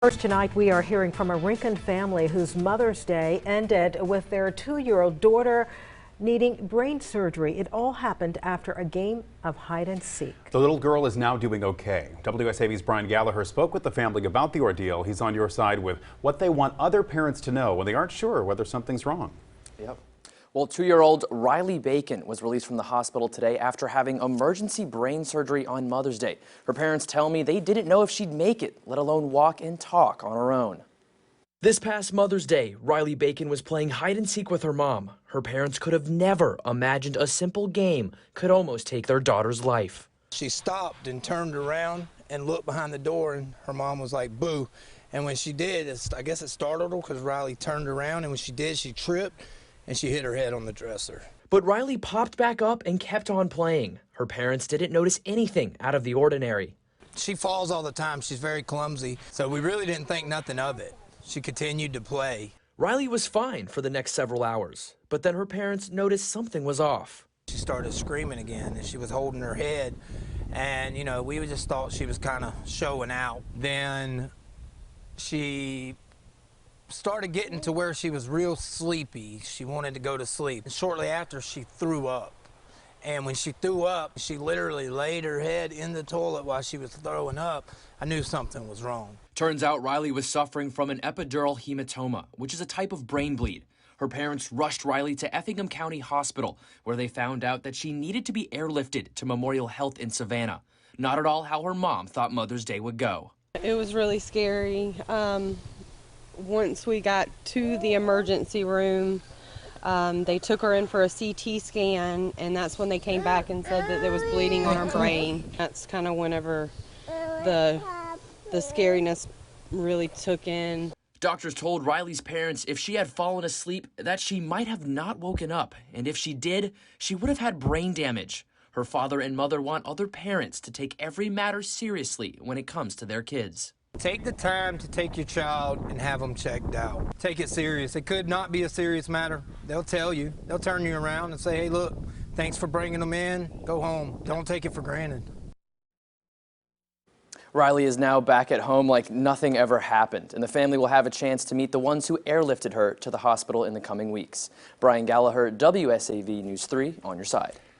First tonight, we are hearing from a Rincon family whose Mother's Day ended with their 2-year-old daughter needing brain surgery. It all happened after a game of hide and seek. The little girl is now doing okay. WSAV's Brian Gallagher spoke with the family about the ordeal. He's on your side with what they want other parents to know when they aren't sure whether something's wrong. Yep. Well, 2-year-old Riley Bacon was released from the hospital today after having emergency brain surgery on Mother's Day. Her parents tell me they didn't know if she'd make it, let alone walk and talk on her own. This past Mother's Day, Riley Bacon was playing hide and seek with her mom. Her parents could have never imagined a simple game could almost take their daughter's life. She stopped and turned around and looked behind the door, and her mom was like, boo. And when she did, I guess it startled her because Riley turned around, and when she did, she tripped and she hit her head on the dresser. But Riley popped back up and kept on playing. Her parents didn't notice anything out of the ordinary. She falls all the time. She's very clumsy, so we really didn't think nothing of it. She continued to play. Riley was fine for the next several hours, but then her parents noticed something was off. She started screaming again, and she was holding her head, and, you know, we just thought she was kind of showing out. Then she started getting to where she was real sleepy. She wanted to go to sleep. And shortly after, she threw up. And when she threw up, she literally laid her head in the toilet while she was throwing up. I knew something was wrong. Turns out Riley was suffering from an epidural hematoma, which is a type of brain bleed. Her parents rushed Riley to Effingham County Hospital, where they found out that she needed to be airlifted to Memorial Health in Savannah. Not at all how her mom thought Mother's Day would go. It was really scary. Once we got to the emergency room, they took her in for a CT scan, and that's when they came back and said that there was bleeding on her brain. That's kind of whenever the scariness really took in. Doctors told Riley's parents if she had fallen asleep that she might have not woken up, and if she did, she would have had brain damage. Her father and mother want other parents to take every matter seriously when it comes to their kids. Take the time to take your child and have them checked out. Take it serious. It could not be a serious matter. They'll tell you. They'll turn you around and say, hey, look, thanks for bringing them in. Go home. Don't take it for granted. Riley is now back at home like nothing ever happened, and the family will have a chance to meet the ones who airlifted her to the hospital in the coming weeks. Brian Gallagher, WSAV News 3, on your side.